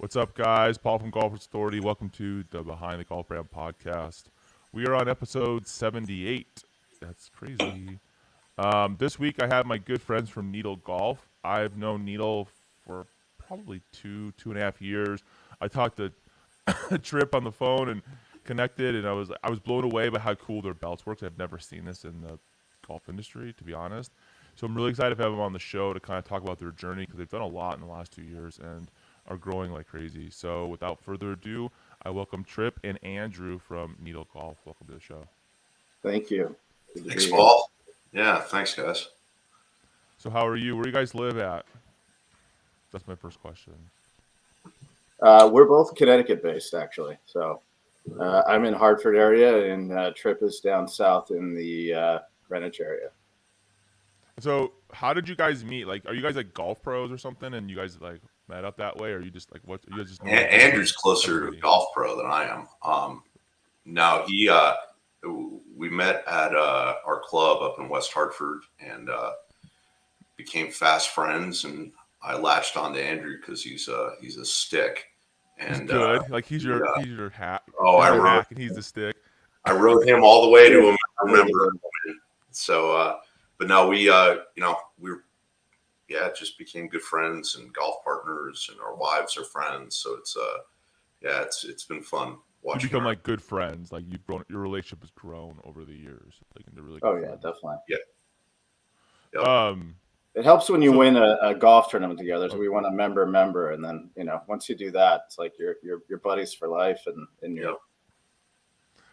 What's up, guys? Paul from Golfers Authority. Welcome to the Behind the Golf Brand podcast. We are on episode 78. That's crazy. This week, I have my good friends from Needle Golf. I've known Needle for probably two and a half years. I talked to Trip on the phone and connected, and I was blown away by how cool their belts work. I've never seen this in the golf industry, to be honest. So I'm really excited to have them on the show to kind of talk about their journey because they've done a lot in the last 2 years and are growing like crazy. So without further ado, I welcome Trip and Andrew from Needle Golf. Welcome to the show. Thank you. Thanks, Paul. Yeah, thanks, guys. So how are you? Where do you guys live at? That's my first question. We're both Connecticut-based, actually. So I'm in Hartford area, and Trip is down south in the Greenwich area. So how did you guys meet? Like, are you guys like golf pros or something? And you guys like met up that way, or are you just like what? You guys just know Andrew's closer to a golf pro than I am. No, we met at our club up in West Hartford and became fast friends. And I latched on to Andrew because he's a stick. And he's good. Like he's your hat. Oh, he's I your rode. hack and he's the stick. I rode him all the way to a member. So, but no, we just became good friends and golf partners, and our wives are friends. So it's been fun watching. You become like good friends. Like you've grown. Your relationship has grown over the years. Like into really. Good friends. Definitely. Yeah. Yep. It helps when you win a golf tournament together. So we want a member, and then once you do that, it's like you're buddies for life, and you're. Yep.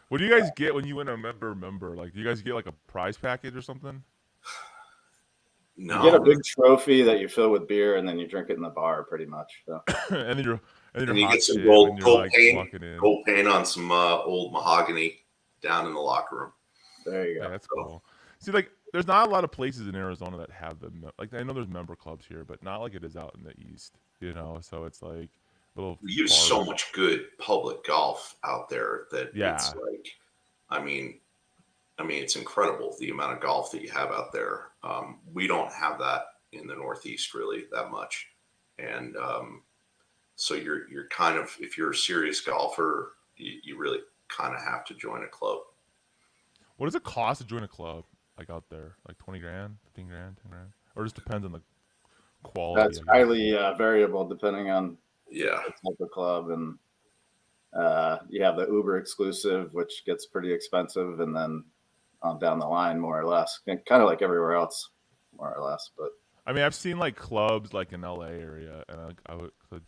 What do you guys get when you win a member? Like, do you guys get like a prize package or something? No. You get a big trophy that you fill with beer, and then you drink it in the bar, pretty much. So. and then you get some gold paint on some old mahogany down in the locker room. There you go. Yeah, that's cool. See, like, there's not a lot of places in Arizona that have them. Like, I know there's member clubs here, but not like it is out in the East. So it's like a little. We use so much good public golf out there that it's like, I mean, it's incredible the amount of golf that you have out there. We don't have that in the Northeast really that much, and so you're kind of, if you're a serious golfer, you really kind of have to join a club. What does it cost to join a club like out there? Like 20 grand, 15 grand, 10 grand, or just depends on the quality. That's highly variable depending on the type of club, and you have the Uber exclusive, which gets pretty expensive, and then on down the line, more or less, kind of like everywhere else, more or less. But I mean, I've seen like clubs like in LA area, and I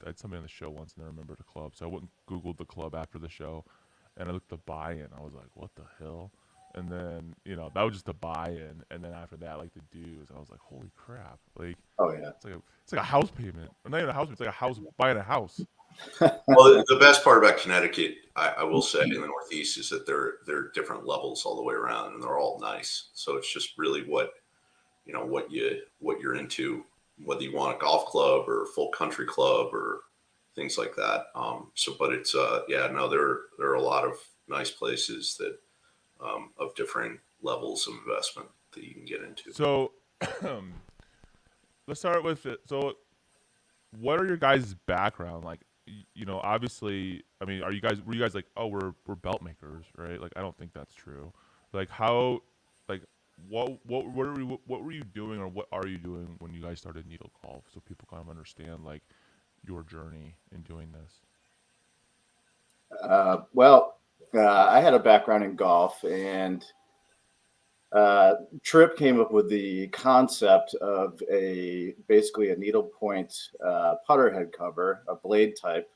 had somebody on the show once, and I remembered a club, so I went and Googled the club after the show, and I looked at the buy-in. I was like, what the hell? And then that was just a buy-in, and then after that, like the dues, I was like, holy crap! Like, oh yeah, it's like a house payment, or not even a house payment. It's like a house buying a house. Well, the best part about Connecticut, I will say, in the Northeast, is that there are different levels all the way around, and they're all nice. So it's just really what you're into, whether you want a golf club or a full country club or things like that. But it's there are a lot of nice places that of different levels of investment that you can get into. So let's start with it. So what are your guys' background? Like, obviously, I mean, were you guys like, oh, we're belt makers, right? Like, I don't think that's true. Like, how, like, what were you doing, or what are you doing when you guys started Needle Golf, so people kind of understand like your journey in doing this? I had a background in golf, and Trip came up with the concept of basically a needlepoint putter head cover, a blade type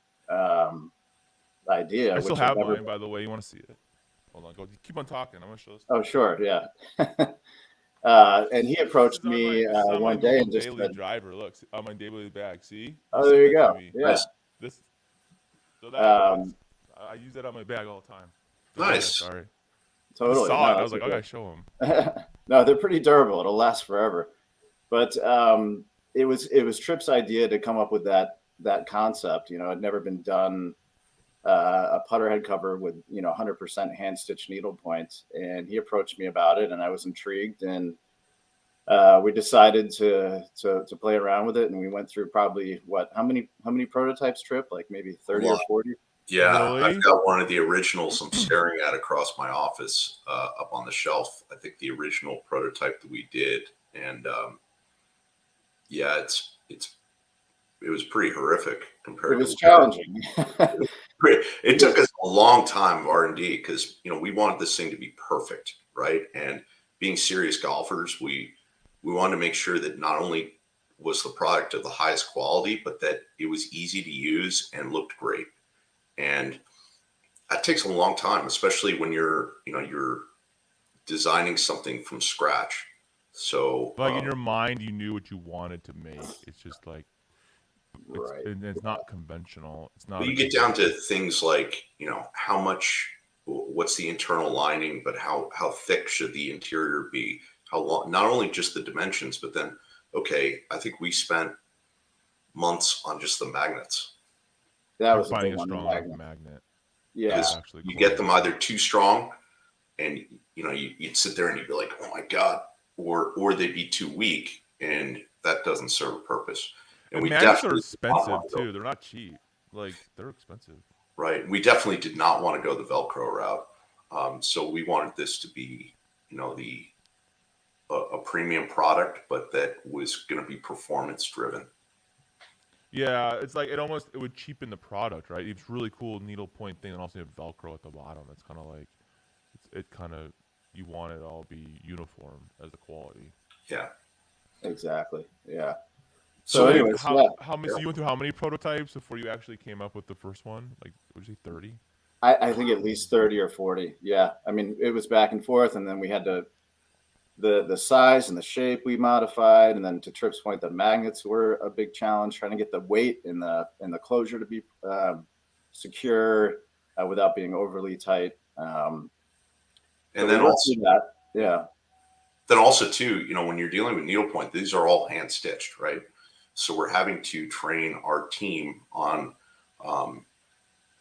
idea. I still have mine, by the way. You want to see it? Hold on, keep on talking. I'm gonna show this. Oh, sure, yeah. And he approached me one day and just said, driver. Look on my daily bag. See? Oh, there you go. Yeah. I use that on my bag all the time. Nice. Sorry. Totally. I was like, I gotta show him. No, they're pretty durable. It'll last forever. But it was Trip's idea to come up with that concept. It had never been done. A putter head cover with 100% hand stitched needle points, and he approached me about it, and I was intrigued, and we decided to play around with it, and we went through probably how many prototypes, Trip? Like maybe 30 or 40. Yeah, Really? I've got one of the originals I'm staring at across my office up on the shelf. I think the original prototype that we did, and yeah, it was pretty horrific It compared was to. challenging. It took us a long time of R&D because we wanted this thing to be perfect, right? And being serious golfers, we wanted to make sure that not only was the product of the highest quality, but that it was easy to use and looked great. And that takes a long time, especially when you're designing something from scratch. So Like in your mind, you knew what you wanted to make. It's just like Right. it's not conventional. It's not. but you get down to things like, how much, what's the internal lining, but how thick should the interior be? How long, not only just the dimensions, but then, okay, I think we spent months on just the magnets. That was a finding big a one. strong enough magnet. Yeah. Because Actually, you cool. get them either too strong and, you'd sit there and you'd be like, oh my God, or they'd be too weak, and that doesn't serve a purpose. And we magnets are definitely did not expensive want to go- too. They're not cheap. Like they're expensive. Right. We definitely did not want to go the Velcro route. So we wanted this to be, a premium product, but that was going to be performance driven. Yeah, it's like it would cheapen the product, right? It's really cool needlepoint thing, and also you have Velcro at the bottom. It's kind of like it kind of you want it all be uniform as the quality. Yeah. Exactly. Yeah. So So anyways, yeah. How many? So you went through how many prototypes before you actually came up with the first one? Like, would you say 30? I think at least 30 or 40. Yeah. I mean, it was back and forth, and then we had to the size and the shape we modified, and then to Trip's point, the magnets were a big challenge, trying to get the weight in the closure to be secure without being overly tight. And then also that, yeah. Then also too, when you're dealing with needlepoint, these are all hand stitched, right? So we're having to train our team on,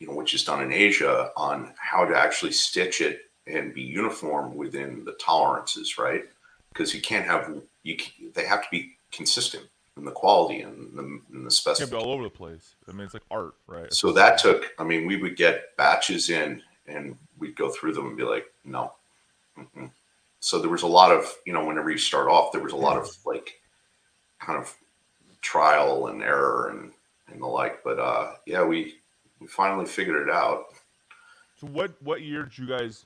which is done in Asia, on how to actually stitch it and be uniform within the tolerances, right? Because they have to be consistent in the quality and the It can be specification. all over the place. I mean, it's like art, right? So that took, we would get batches in and we'd go through them and be like, no. Mm-mm. So there was a lot of, whenever you start off, there was a lot of like kind of trial and error and the like. But yeah, we finally figured it out. So what year did you guys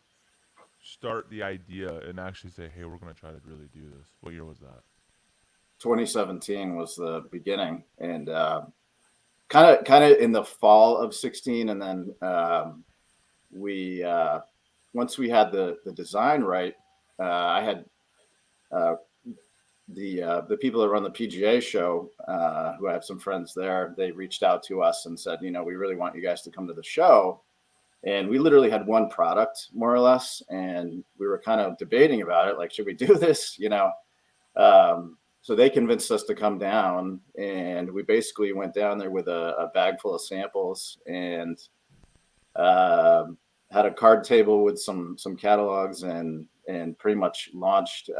start the idea and actually say, hey, we're going to try to really do this? What year was that? 2017 was the beginning, and kind of in the fall of 16, and then we once we had the design right, I had the people that run the PGA show, who I have some friends there. They reached out to us and said, we really want you guys to come to the show. And we literally had one product, more or less, and we were kind of debating about it, like, should we do this? So they convinced us to come down, and we basically went down there with a bag full of samples and had a card table with some catalogs and pretty much launched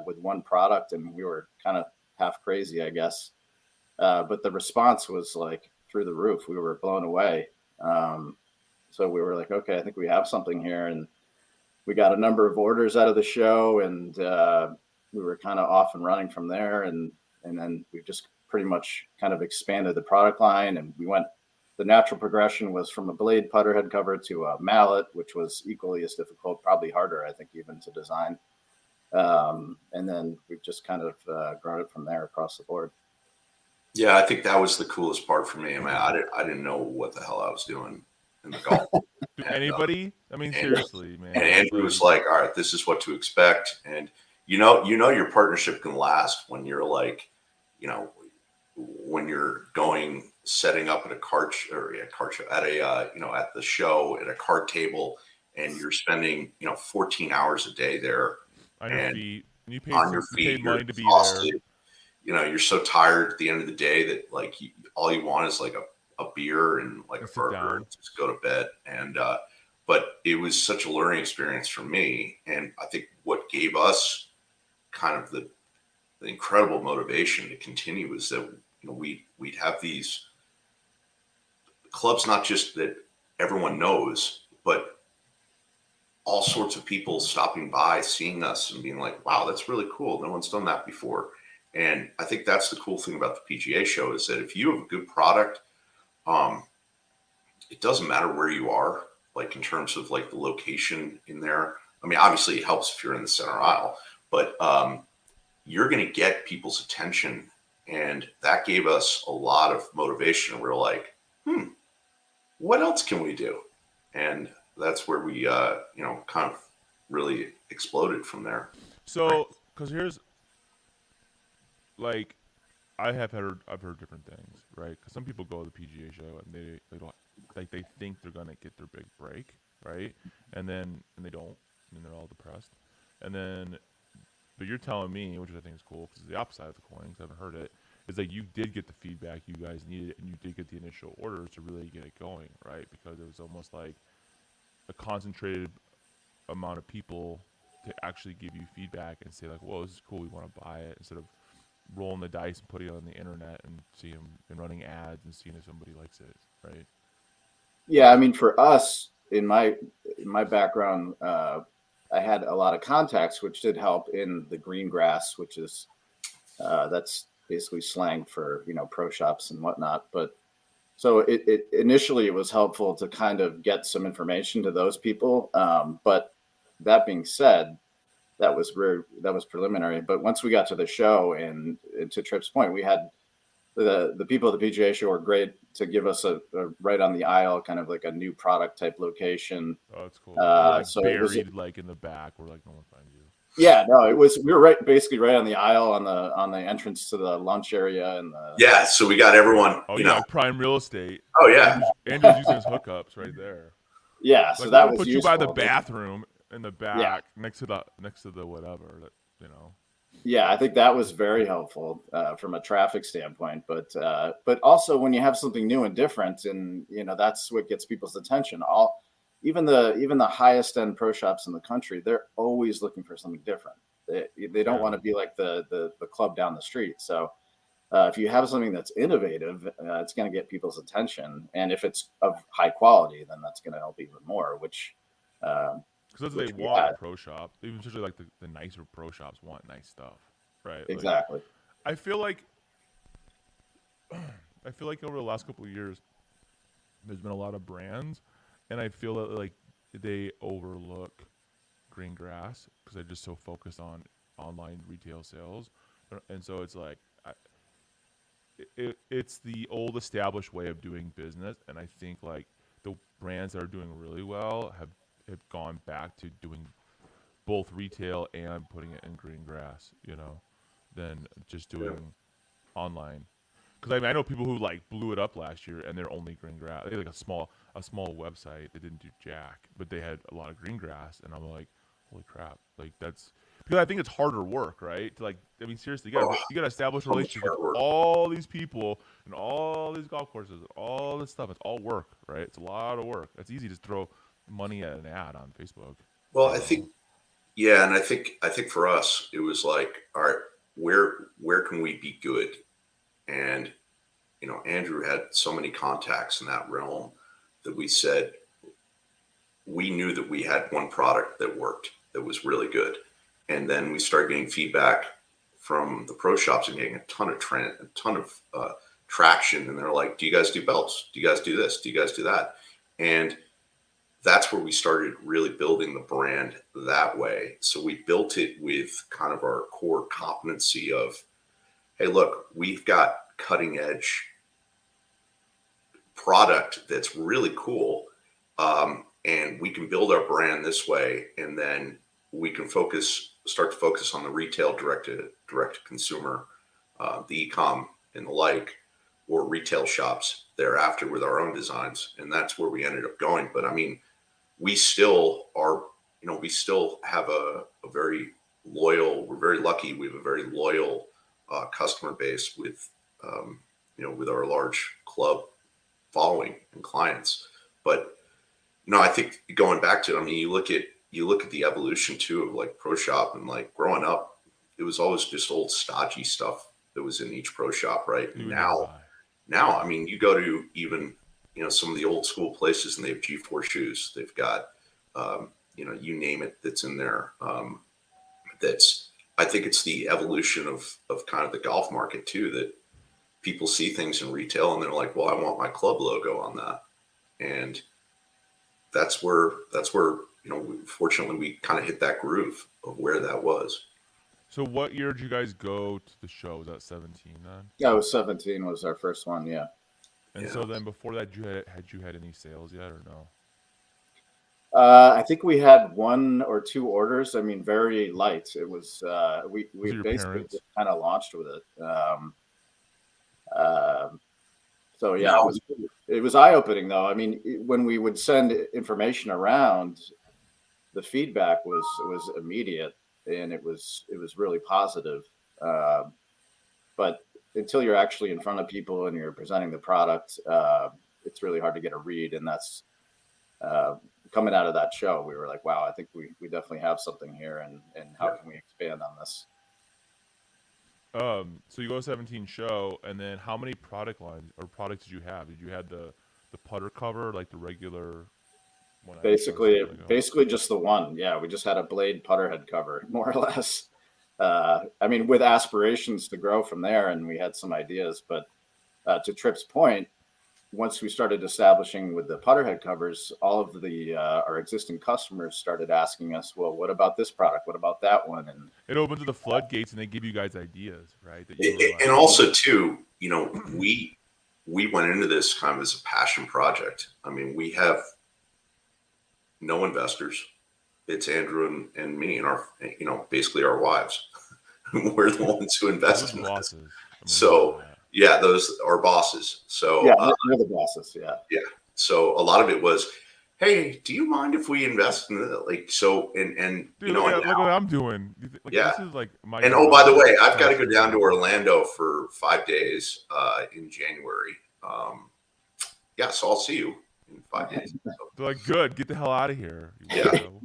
with one product. And we were kind of half crazy, I guess. But the response was like through the roof. We were blown away. So we were like, okay, I think we have something here. And we got a number of orders out of the show, and we were kind of off and running from there. And then we just pretty much kind of expanded the product line, and the natural progression was from a blade putter head cover to a mallet, which was equally as difficult, probably harder, I think, even to design. And then we've just kind of grown it from there across the board. Yeah, I think that was the coolest part for me. I mean, I didn't know what the hell I was doing in the golf. Dude, anybody? I mean, seriously, man. And Andrew was like, all right, this is what to expect. And your partnership can last when you're like, when you're setting up at a card show, at at the show at a card table, and you're spending 14 hours a day there on your feet. You paid you're money to be exhausted. there. You're so tired at the end of the day that like all you want is like a beer and like a burger and just go to bed. And but it was such a learning experience for me, and I think what gave us kind of the incredible motivation to continue is that, we'd have these clubs, not just that everyone knows, but all sorts of people stopping by, seeing us and being like, wow, that's really cool. No one's done that before. And I think that's the cool thing about the PGA show is that if you have a good product, it doesn't matter where you are, like in terms of like the location in there. I mean, obviously it helps if you're in the center aisle, but you're going to get people's attention. And that gave us a lot of motivation. We're like, what else can we do? And that's where we, kind of really exploded from there. So, because here's, like, I've heard different things, right? Because some people go to the PGA show and they don't, like, they think they're gonna get their big break, right? And they don't, and they're all depressed. And then, but you're telling me, which I think is cool, because the opposite of the coin, because I haven't heard it, is that you did get the feedback you guys needed, and you did get the initial orders to really get it going, right? Because it was almost like a concentrated amount of people to actually give you feedback and say like, "Whoa, this is cool. We want to buy it," instead of rolling the dice and putting it on the internet and seeing and running ads and seeing if somebody likes it, right? Yeah, I mean, for us, in my background, I had a lot of contacts, which did help in the green grass, which is that's basically slang for pro shops and whatnot. But so it initially it was helpful to kind of get some information to those people. But that being said, that was preliminary. But once we got to the show and to Tripp's point, we had the people at the PGA show were great to give us a right on the aisle, kind of like a new product type location. Oh, that's cool. Like So buried like in the back, where like no one finds you. Yeah, no, we were basically right on the aisle on the entrance to the lunch area and Yeah, so we got everyone. Oh yeah, prime real estate. Oh yeah, Andrew's using his hookups right there. Yeah, like, so that was put useful. you by the bathroom in the back next to the whatever that Yeah, I think that was very helpful from a traffic standpoint, but also when you have something new and different, and that's what gets people's attention. Even the highest end pro shops in the country, they're always looking for something different. They don't want to be like the club down the street. So if you have something that's innovative, it's going to get people's attention, and if it's of high quality, then that's going to help even more. Which because they want a pro shop, even especially like the nicer pro shops want nice stuff, right? Exactly. Like, I feel like over the last couple of years, there's been a lot of brands. And I feel that like they overlook green grass because they're just so focused on online retail sales, and so it's like it's the old established way of doing business. And I think like the brands that are doing really well have gone back to doing both retail and putting it in green grass, than just doing online. Because I know people who like blew it up last year and they're only green grass. They had like a small website. They didn't do jack, but they had a lot of green grass. And I'm like, holy crap! Like that's because I think it's harder work, right? To like, I mean, seriously, you gotta establish a relationship with all these people and all these golf courses, and all this stuff. It's all work, right? It's a lot of work. It's easy to throw money at an ad on Facebook. Well, I think, yeah, and I think for us it was like, all right, where can we be good? And, Andrew had so many contacts in that realm that we said we knew that we had one product that worked, that was really good. And then we started getting feedback from the pro shops and getting a ton of traction. And they're like, do you guys do belts? Do you guys do this? Do you guys do that? And that's where we started really building the brand that way. So we built it with kind of our core competency of, hey, look, we've got cutting edge product that's really cool. And we can build our brand this way. And then we can start to focus on the retail direct to consumer, the e-com and the like, or retail shops thereafter with our own designs. And that's where we ended up going. But I mean, we still are, we still have a very loyal, we're very lucky. We have a very loyal customer base with, with our large club following and clients. But, I think going back to it, I mean, you look at the evolution too of like pro shop and like growing up, it was always just old stodgy stuff that was in each pro shop, right? You would never Now, buy. now, I mean, you go to even, you know, some of the old school places and they have G4 shoes. They've got, you know, you name it that's in there. That's, I think it's the evolution of kind of the golf market too, that people see things in retail and they're like, well, I want my club logo on that. And that's where, you know, fortunately we kind of hit that groove of where that was. So what year did you guys go to the show? Was that 17 then? Yeah, it was 17 was our first one. Yeah. And Yeah. so then before that, had you had any sales yet or no? I think we had 1 or 2 orders. I mean, very light. It was we Was it your basically parents? just kind of launched with it. So yeah, No. it was eye opening though. I mean, when we would send information around, the feedback was immediate and it was really positive. But until you're actually in front of people and you're presenting the product, it's really hard to get a read. And that's coming out of that show, we were like, wow, I think we definitely have something here, and how can we expand on this? So you go to 17 show, and then how many product lines or products did you have? Did you have the putter cover, like the regular one? Basically just the one. Yeah, we just had a blade putter head cover, more or less. I mean, with aspirations to grow from there, and we had some ideas, but to Tripp's point, once we started establishing with the putter head covers, all of the our existing customers started asking us, well, what about this product? What about that one? And it opens the floodgates, and they give you guys ideas, right? That you were like, And also too, you know, we went into this kind of as a passion project. I mean, we have no investors. It's Andrew and me and our, you know, basically our wives. We're the ones who invest in bosses. this. I mean, So yeah, those are bosses. So yeah, they're the bosses. Yeah. yeah. So a lot of it was, hey, do you mind if we invest in it? Like, so, and dude, you know, look what I'm doing. Like, Yeah. This is like my. and oh, by the way, I've got to go down to Orlando for 5 days in January. Yeah, so I'll see you in 5 days. So, They're like, good, get the hell out of here. You Yeah. weirdo.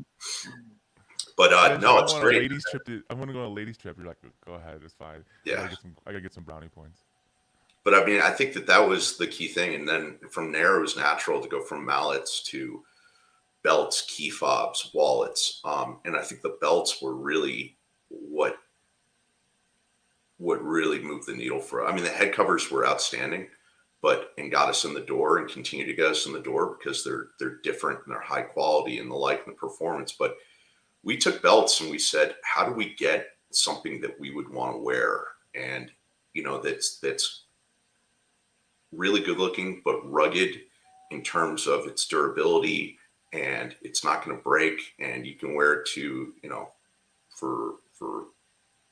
but And no, I it's want a great. ladies trip. I'm gonna go on a ladies trip. You're like, go ahead, it's fine. Yeah. I gotta get some brownie points. But I mean, I think that was the key thing. And then from there, it was natural to go from mallets to belts, key fobs, wallets. And I think the belts were really what really moved the needle for. I mean, the head covers were outstanding, and got us in the door and continue to get us in the door because they're different and they're high quality and the like and the performance. But we took belts and we said, how do we get something that we would want to wear? And, you know, that's really good looking, but rugged in terms of its durability, and it's not going to break, and you can wear it to, you know, for, you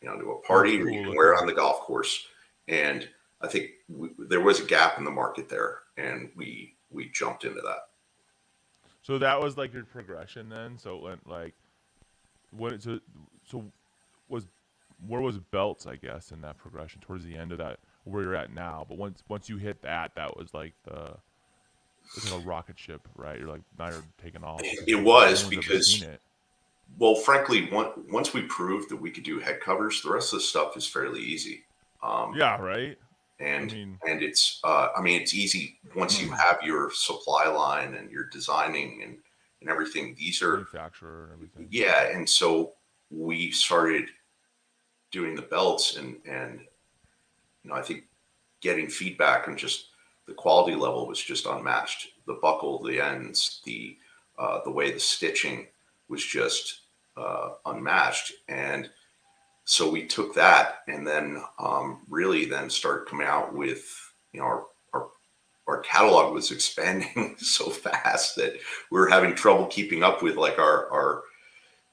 know, to a party, or you can wear it on the golf course. And I think there was a gap in the market there, and we jumped into that. So that was like your progression then. So it went like, what? So where was belts? I guess in that progression towards the end of that, where you're at now. But once you hit that was like it's like a rocket ship, right? You're like, now you're taking off. It was No one's ever because, seen it. well, frankly, once we proved that we could do head covers, the rest of the stuff is fairly easy. Yeah, right. And I mean, it's it's easy once you have your supply line and you're designing and everything. These are manufacturer and everything. Yeah, and so we started doing the belts, and you know, I think getting feedback on just the quality level was just unmatched. The buckle, the ends, the way the stitching was just unmatched. And so we took that and then really then started coming out with, you know, our catalog was expanding so fast that we were having trouble keeping up with like our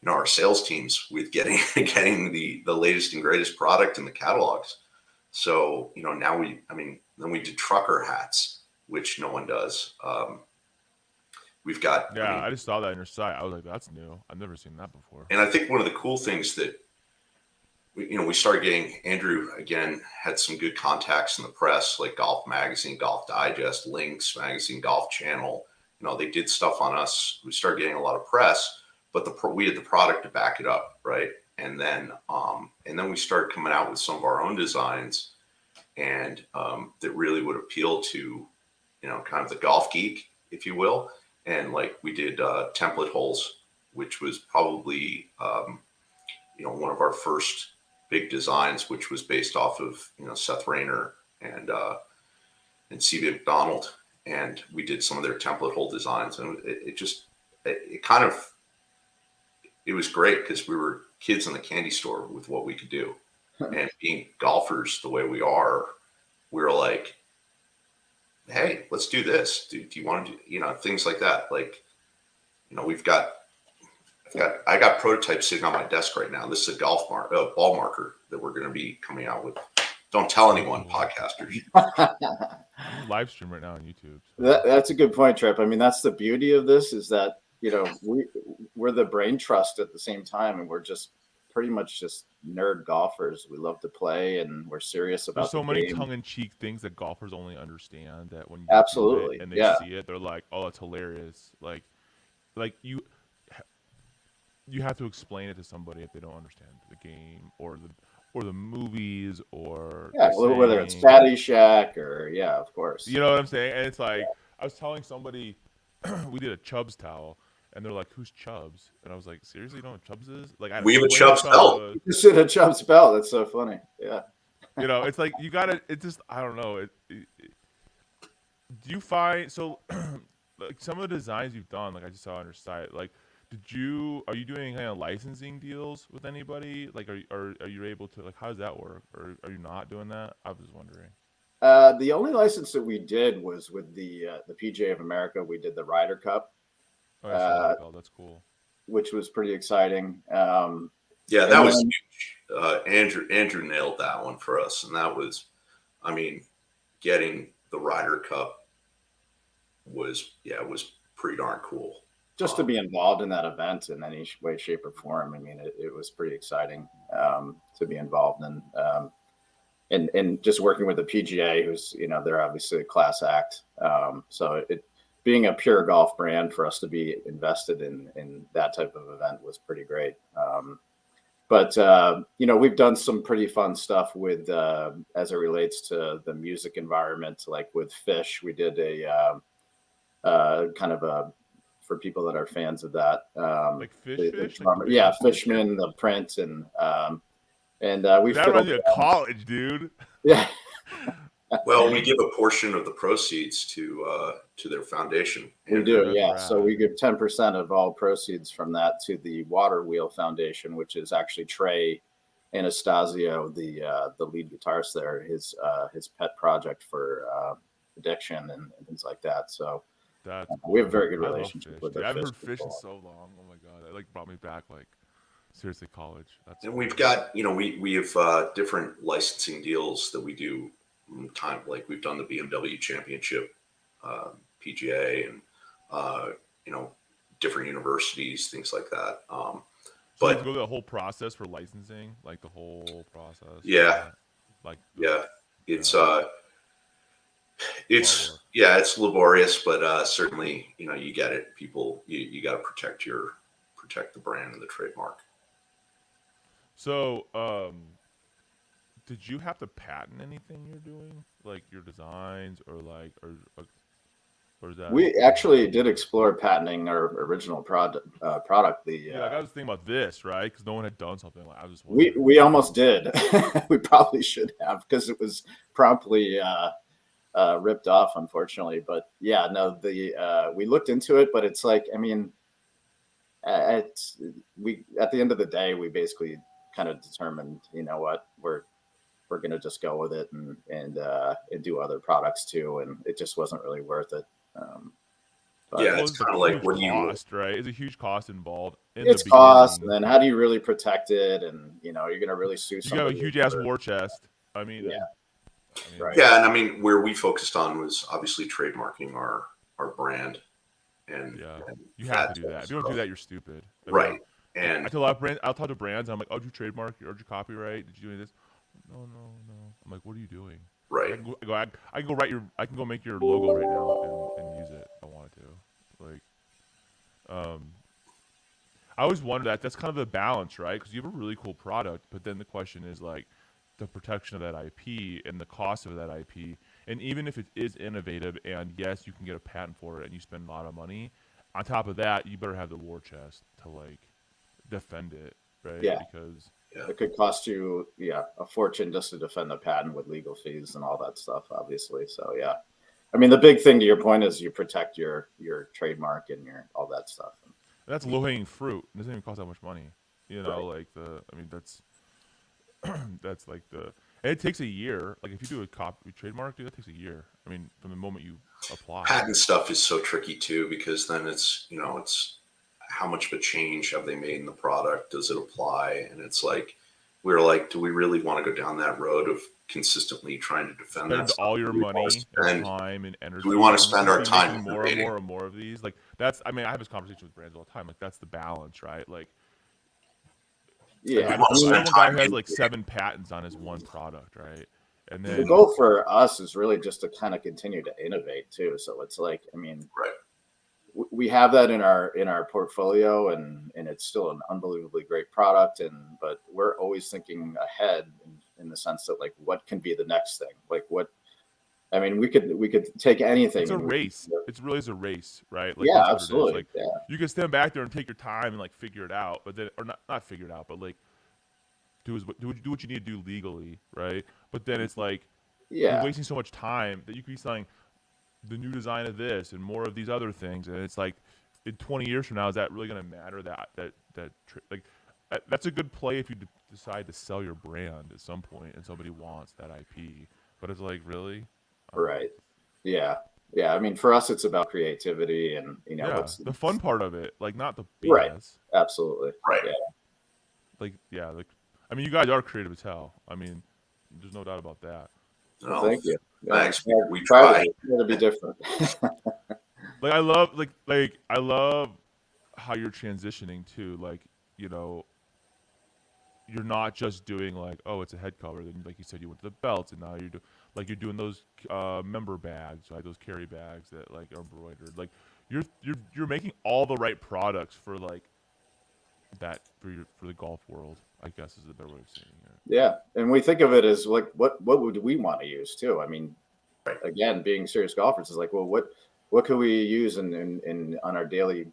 you know, our sales teams with getting the latest and greatest product in the catalogs. So, you know, now then we did trucker hats, which no one does. We've got, Yeah, I just saw that in your site. I was like, that's new. I've never seen that before. and I think one of the cool things that we started getting, Andrew again had some good contacts in the press, like Golf Magazine, Golf Digest, Links Magazine, Golf Channel. You know, they did stuff on us. We started getting a lot of press, but we had the product to back it up, right? and then we started coming out with some of our own designs, and that really would appeal to, kind of the golf geek, if you will. And like we did template holes, which was probably one of our first big designs, which was based off of Seth Rayner and C.B. McDonald, and we did some of their template hole designs, and it was great because we were kids in the candy store with what we could do. And being golfers the way we are, we were like, hey, let's do this. Do you want to do, things like that? Like, I got prototypes sitting on my desk right now. This is a ball marker that we're going to be coming out with. Don't tell anyone, podcasters. Live stream right now on YouTube. That's a good point, Trip. I mean, that's the beauty of this, is that we're the brain trust at the same time, and we're just pretty much just nerd golfers. We love to play, and we're serious about. There's so the many game. tongue-in-cheek things that golfers only understand, that when you Absolutely, do it and they yeah. see it, they're like, "Oh, it's hilarious!" Like you have to explain it to somebody if they don't understand the game or the movies or whether it's saying. Caddyshack or of course. You know what I'm saying? And it's like, I was telling somebody, we did a Chubbs towel, and they're like, "Who's Chubbs?" And I was like, "Seriously, you know what Chubbs is?" Like, we have a Chubbs belt. You just did a Chubbs belt. That's so funny. Yeah. It's like you gotta. It just, I don't know. Do you find so? Like some of the designs you've done, like I just saw on your site, like. Are you doing kind of licensing deals with anybody? Like, are you able to, like, how does that work? Or are you not doing that? I was just wondering. The only license that we did was with the PGA of America. We did the Ryder Cup. Oh, that's cool. Which was pretty exciting. That was huge. Andrew nailed that one for us, and that was, getting the Ryder Cup was pretty darn cool. Just to be involved in that event in any way, shape, or form. I mean, it was pretty exciting to be involved in, and just working with the PGA, who's they're obviously a class act. So it being a pure golf brand, for us to be invested in that type of event was pretty great. But we've done some pretty fun stuff with as it relates to the music environment. Like with Phish, we did a kind of a, for people that are fans of that, like Fish, Fishman, the print, and we that reminds me of college, dude. Yeah. Well, we give a portion of the proceeds to their foundation. We do, yeah. Right. So we give 10% of all proceeds from that to the Water Wheel Foundation, which is actually Trey Anastasio, the lead guitarist there, his pet project for addiction and things like that. So. We have a very good relationship with them. I haven't heard Phish in so long. Oh my god, that brought me back, seriously, college. And we've got, we have different licensing deals that we do time. Like we've done the BMW Championship, PGA, and different universities, things like that. But you go through the whole process for licensing, like the whole process. Yeah. It's laborious, but certainly, you get it. People, you got to protect the brand and the trademark. So, did you have to patent anything you're doing, like your designs, or is that? We actually did explore patenting our original product. I was thinking about this, right? Because no one had done something like. I was just we almost did. We probably should have, because it was promptly. Ripped off, unfortunately, but we looked into it, but it's like, I mean, at the end of the day, we basically kind of determined, what, we're going to just go with it and do other products too, and it just wasn't really worth it. It's kind of like, what do you cost, right? It's a huge cost involved. It's cost, and then how do you really protect it? And you're going to really sue somebody. You have a huge ass war chest. I mean, right. Yeah, and where we focused on was obviously trademarking our brand, and you have to do that. If you don't do that, you're stupid. Right. And I tell a lot of brands, I'll talk to brands. I'm like, "Oh, did you trademark? Or did you copyright? Did you do this?" No. I'm like, "What are you doing?" Right. I can go write I can go make your logo right now and use it if I wanted to. I always wonder that. That's kind of the balance, right? Because you have a really cool product, but then the question is like the protection of that IP and the cost of that IP. And even if it is innovative, and yes, you can get a patent for it, and you spend a lot of money, on top of that, you better have the war chest to like defend it, right? Yeah. Because It could cost you, a fortune just to defend the patent with legal fees and all that stuff, obviously. So yeah, I mean, the big thing to your point is you protect your trademark and your all that stuff. that's low hanging fruit. It doesn't even cost that much money. You know, Right. like I mean, that's like and it takes a year. Like if you do a copy trademark, dude, that takes a year. I mean, from the moment you apply. Patent stuff is so tricky too, because then it's, it's how much of a change have they made in the product? Does it apply? And it's like, we're like, do we really want to go down that road of consistently trying to defend Spend that stuff? all your Do we wanna money and spend- time and energy. do we want to and spend you our keep time making more and innovating? more and more of these? Like that's. I mean, I have this conversation with brands all the time. Like that's the balance, right? Like Yeah. I wanna know spend one guy time who has like innovating. 7 patents on his one product, right? And The then goal for us is really just to kind of continue to innovate too. So it's like, I mean, Right. we have that in our portfolio, and it's still an unbelievably great product. But we're always thinking ahead in the sense that like, what can be the next thing? Like what? I mean, we could take anything. it's a and we race. could- It's really is a race, right? Like Yeah, that's what it is. absolutely. Like Yeah. you can stand back there and take your time and like figure it out, but then or not figure it out, but like do what you need to do legally, right? But then it's like you're Yeah. wasting so much time that you could be selling the new design of this and more of these other things, and it's like in 20 years from now, is that really going to matter? That's a good play if you decide to sell your brand at some point and somebody wants that IP, but it's like really, Right. Yeah. Yeah. I mean, for us, it's about creativity and, yeah, what's the fun part of it, like not the BS. Right. Absolutely. Right. Yeah. Like I mean, you guys are creative as hell. I mean, there's no doubt about that. No, Thank you. Yeah. thanks. We Try try. to be different. Like I love I love how you're transitioning too. Like you know, you're not just doing like, oh, it's a head cover. Then, like you said, you went to the belts, and now you're doing those member bags, right? Those carry bags that like are embroidered. Like you're making all the right products for like that for the golf world. I guess is the better way of saying it. Yeah. And we think of it as like, what would we want to use too? I mean, Right. again, being serious golfers is like, well, what could we use in on our daily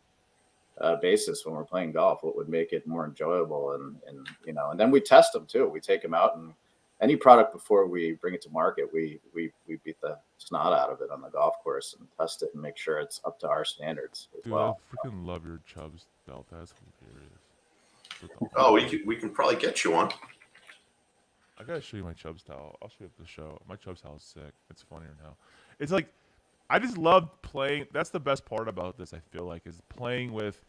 basis when we're playing golf? What would make it more enjoyable? And then we test them too. We take them out, and any product before we bring it to market, we beat the snot out of it on the golf course and test it and make sure it's up to our standards as Dude, well. I freaking love your Chubbs belt. That's hilarious. Oh, we can probably get you one. I gotta show you my Chubbs towel. I'll show you at the show. My Chubbs towel is sick. It's funnier now. It's like I just love playing. That's the best part about this. I feel like is playing with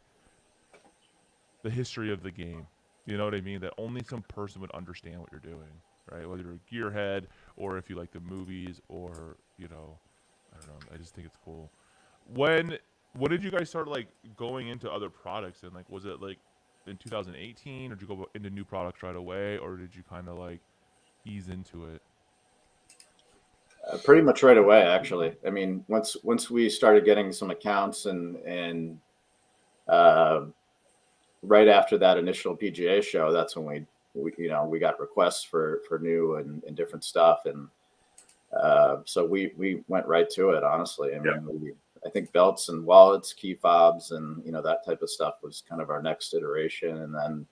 the history of the game. You know what I mean? That only some person would understand what you're doing, right? Whether you're a gearhead or if you like the movies or I don't know. I just think it's cool. What did you guys start like going into other products and like was it like in 2018 or did you go into new products right away or did you kind of like ease into it? Pretty much right away, actually. I mean, once we started getting some accounts and uh, right after that initial PGA show, that's when we got requests for new and different stuff, and so we went right to it. Honestly, I mean, I think belts and wallets, key fobs, and that type of stuff was kind of our next iteration, and then.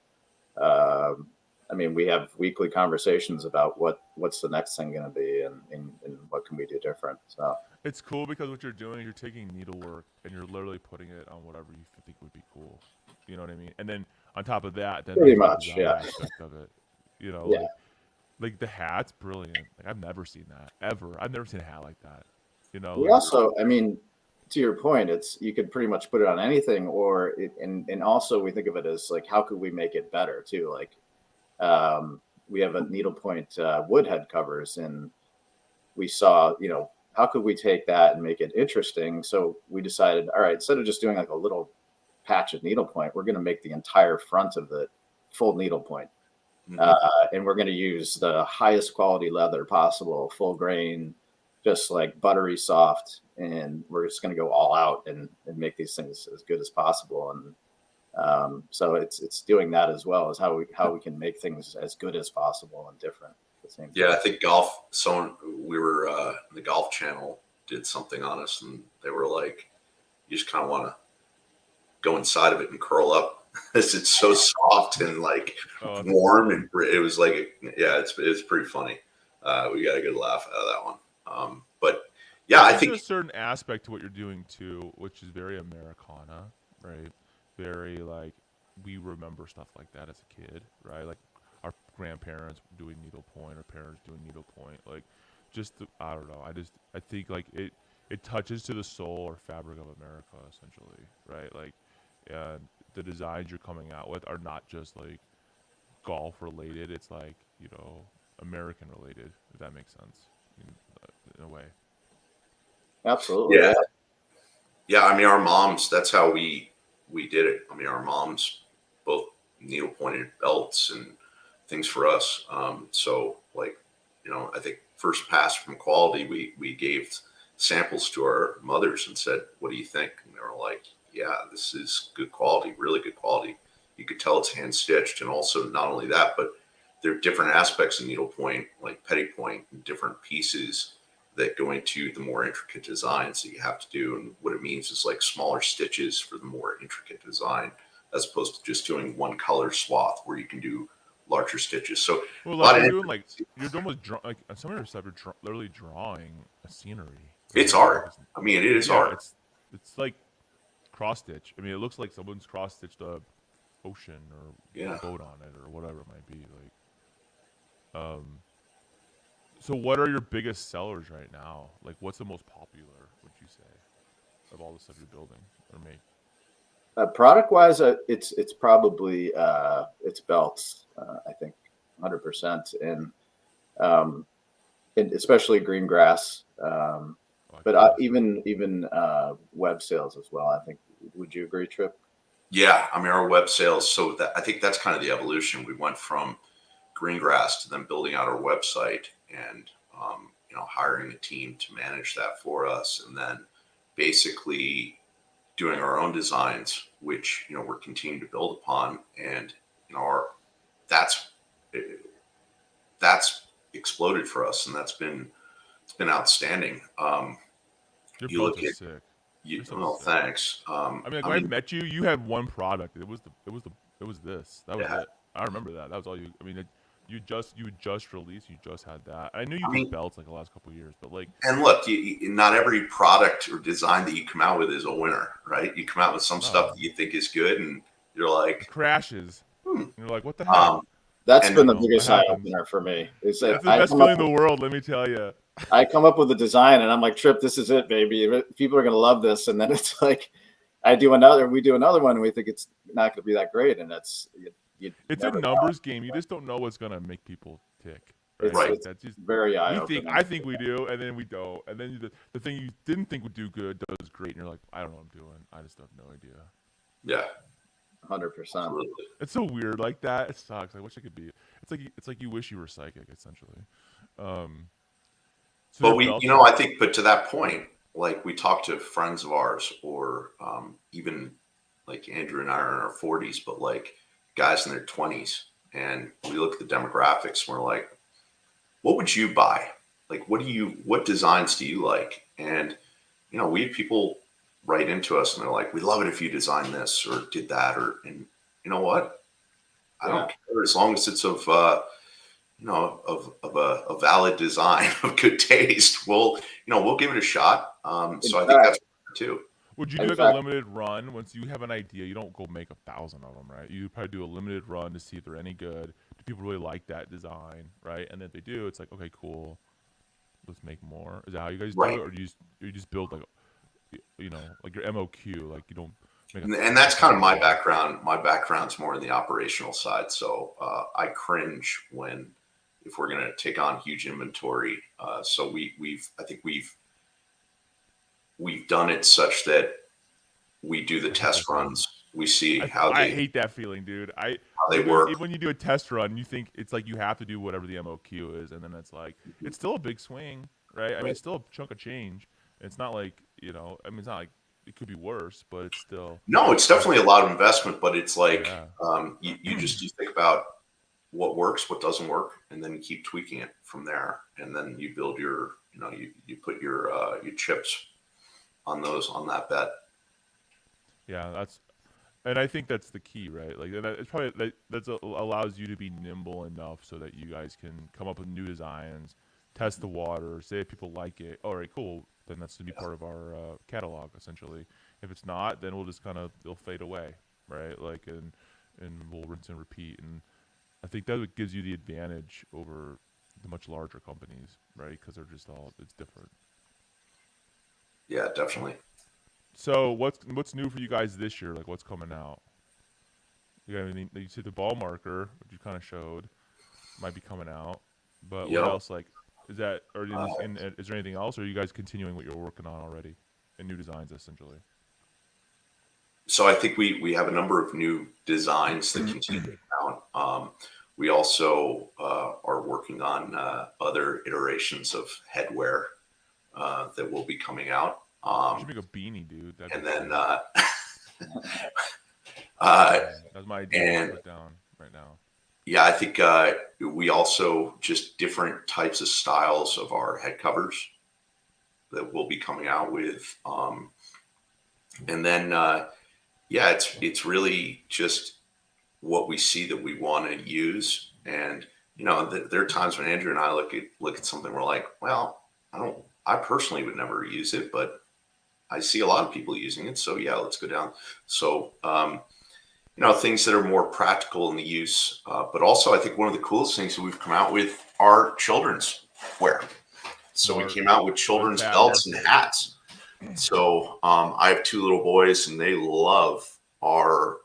I mean, we have weekly conversations about what's the next thing going to be and what can we do different. So It's cool because what you're doing, you're taking needlework and you're literally putting it on whatever you think would be cool. You know what I mean? And then on top of that, then Pretty there's the much, design yeah. aspect of it. Yeah. Like the hat's brilliant. Like I've never seen that ever. I've never seen a hat like that. We also, I mean, to your point, you could pretty much put it on anything, and also we think of it as like, how could we make it better too? Like, we have a needlepoint wood head covers, and we saw, how could we take that and make it interesting? So we decided, all right, instead of just doing like a little patch of needlepoint, we're going to make the entire front of it full needlepoint. And we're going to use the highest quality leather possible, full grain, just like buttery soft. And we're just going to go all out and make these things as good as possible. And So it's doing that as well as how we can make things as good as possible and different at the same time. Yeah, I think golf. Someone we were the Golf Channel did something on us, and they were like, "You just kind of want to go inside of it and curl up, because it's so soft and like warm." And it was like, yeah, it's pretty funny. We got a good laugh out of that one. But yeah, I think there's a certain aspect to what you're doing too, which is very Americana, right? Very like we remember stuff like that as a kid, right? Like our grandparents doing needlepoint, our parents doing needlepoint, like just I don't know. I think like it touches to the soul or fabric of America essentially, right? Like and the designs you're coming out with are not just like golf related. It's like American related, if that makes sense in a way. Absolutely. yeah, yeah. I mean, our moms. That's how we did it. I mean, our moms both needle pointed belts and things for us. So like, I think first pass from quality, we gave samples to our mothers and said, "What do you think?" And they were like, "Yeah, this is good quality, really good quality." You could tell it's hand stitched, and also not only that, but there are different aspects of needlepoint, like petit point, and different pieces that go into the more intricate designs that you have to do. And what it means is like smaller stitches for the more intricate design, as opposed to just doing one color swath where you can do larger stitches. So Well, a lot like of you're almost like some of your stuff you're literally drawing a scenery. it's Right? Like, art. I mean, it is yeah, art. it's like cross stitch. I mean, it looks like someone's cross stitched a ocean or Yeah. a boat on it or whatever it might be. Like, so what are your biggest sellers right now? Like, what's the most popular? Would you say of all the stuff you're building or make? Product wise, it's probably it's belts. I think 100%, um, and especially green grass. But even web sales as well. I think. Would you agree, Trip? Yeah. I mean, our web sales. So I think that's kind of the evolution. We went from green grass to then building out our website and, hiring a team to manage that for us. And then basically doing our own designs, which, we're continuing to build upon. And, that's, that's exploded for us. And it's been outstanding. Your You belts look are at, sick. well, thanks. I mean, like when I met you, you had one product. It was this. That was Yeah. it. I remember that. That was all you. I mean, you just released. You just had that. I knew you I did mean, belts like the last couple of years, but like, and look, not every product or design that you come out with is a winner, right? You come out with some stuff no, that you think is good, and you're it like, crashes. hmm. And you're like, what the heck? That's And been the That biggest eye happens. opener for me. Is yeah, that It's the best feeling in the world. Let me tell you. I come up with a design and I'm like, Trip, this is it, baby. People are gonna love this. And then it's like, we do another one, and we think it's not gonna be that great, and It's a never know. numbers game. You just don't know what's gonna make people tick. Right? It's, Right. Like, it's that's just very eye we opening. think. I think we do, and then we don't. And then the thing you didn't think would do good does great, and you're like, I don't know what I'm doing. I just have no idea. yeah, 100%. absolutely. It's so weird like that. It sucks. I wish I could be. It's like you wish you were psychic, essentially. So But your we, belts I think, but to that point, like we talk to friends of ours, or even like Andrew and I are in our 40s, but like guys in their 20s, and we look at the demographics, and we're like, what would you buy? Like, what designs do you like? And, we have people write into us and they're like, we love it if you design this or did that, and you know what? I don't care as long as it's of, of a valid design of good taste. We'll give it a shot. So I think that's too. Would you do like a limited run once you have an idea? You don't go make 1,000 of them, right? You probably do a limited run to see if they're any good. Do people really like that design, right? And if they do, it's like, okay, cool, let's make more. Is that how you guys do it, or do you just build like, like your MOQ, like you don't make. And that's kind of my background. My background's more in the operational side, so I cringe if we're going to take on huge inventory. So I think we've done it such that we do the test runs. We see how I hate that feeling, dude. how they work. When you do a test run, you think it's like you have to do whatever the MOQ is, and then it's like it's still a big swing, right? I mean, it's still a chunk of change. It's not like I mean, it's not like it could be worse, but it's still. No, it's definitely a lot of investment, but it's like Yeah. you think about what works, what doesn't work, and then you keep tweaking it from there, and then you build your you put your chips on that bet. Yeah, and I think that's the key, right? Like, and it's probably allows you to be nimble enough so that you guys can come up with new designs, test the water, say if people like it. All right, cool. Then that's gonna be part of our catalog essentially. If it's not, then we'll just they'll fade away, right? Like, and we'll rinse and repeat. And I think that's what gives you the advantage over the much larger companies, right? Because they're just it's different. Yeah, definitely. So what's new for you guys this year? Like, what's coming out? You got anything? You said the ball marker, which you kind of showed, might be coming out. But Yep. what else? Like, is that or is there anything else? Or are you guys continuing what you're working on already, and new designs essentially? So I think we have a number of new designs that continue to come out. We also are working on other iterations of headwear that will be coming out. You should make a beanie, dude. And then that's my idea. and- To put down right now. yeah, I think we also just different types of styles of our head covers that we'll be coming out with. And then yeah, it's really just what we see that we want to use. And there are times when Andrew and I look at something, we're like, well, I personally would never use it, but I see a lot of people using it, so yeah, let's go down. So things that are more practical in the use, but also I think one of the coolest things that we've come out with are children's wear. So we came out with children's belts and hats. So I have 2 little boys, and they love our.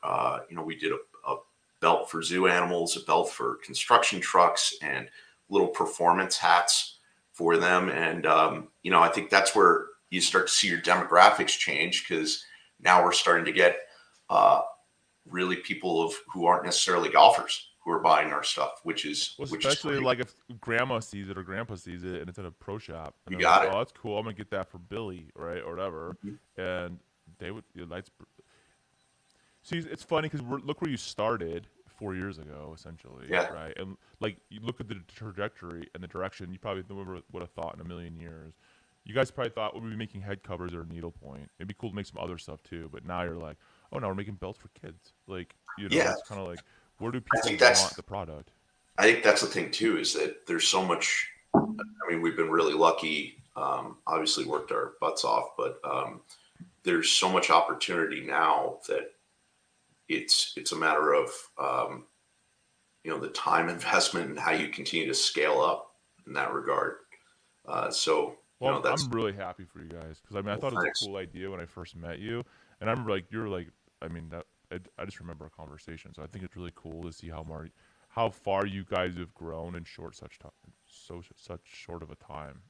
We did a belt for zoo animals, a belt for construction trucks, and little performance hats for them. And I think that's where you start to see your demographics change, because now we're starting to get really people who aren't necessarily golfers who are buying our stuff, which is especially like if grandma sees it or grandpa sees it and it's at a pro shop. And you got like, it. Oh, that's cool. I'm gonna get that for Billy, right, or whatever. Mm-hmm. And they would. See, it's funny because look where you started 4 years ago, essentially. Yeah. Right. And like you look at the trajectory and the direction, you probably never would have thought in a million years. You guys probably thought we'd be making head covers or needlepoint. It'd be cool to make some other stuff too. But now you're like, oh, now we're making belts for kids. Like, Yeah. It's kind of like, where do I think people want the product? I think that's the thing too, is that there's so much. I mean, we've been really lucky. Obviously, worked our butts off, but there's so much opportunity now that it's a matter of the time investment and how you continue to scale up in that regard. Well, I'm really happy for you guys because I thought it was thanks. a cool idea when I first met you, and I'm like, you're like, I just remember a conversation, so I think it's really cool to see how far you guys have grown in such short of a time.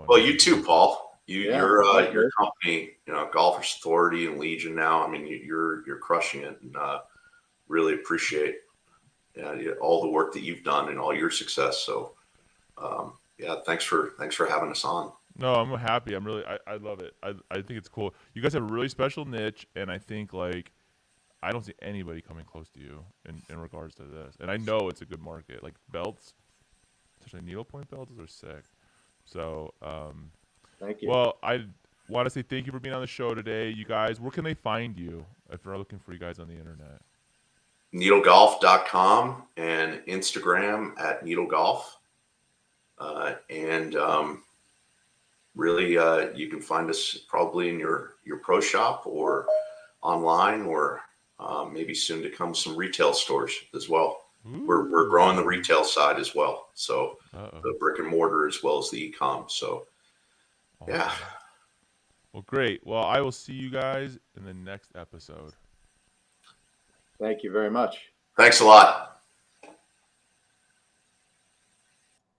Well, you too, Paul. Yeah, Your company, Golfers Authority and Legion now. I mean, you're crushing it, and really appreciate all the work that you've done and all your success. So, yeah, thanks for having us on. No, I'm happy. I'm really, I love it. I think it's cool. You guys have a really special niche, and I think like I don't see anybody coming close to you in regards to this. And I know it's a good market. Like belts, especially needlepoint belts, are sick. So, Thank you. well, I want to say thank you for being on the show today, you guys. Where can they find you if they're looking for you guys on the internet? Needlegolf.com and Instagram at needlegolf. And really, you can find us probably in your pro shop or online, or maybe soon to come some retail stores as well. We're growing the retail side as well. So the brick and mortar as well as the e-com. So yeah. Well, great. Well, I will see you guys in the next episode. Thank you very much. Thanks a lot.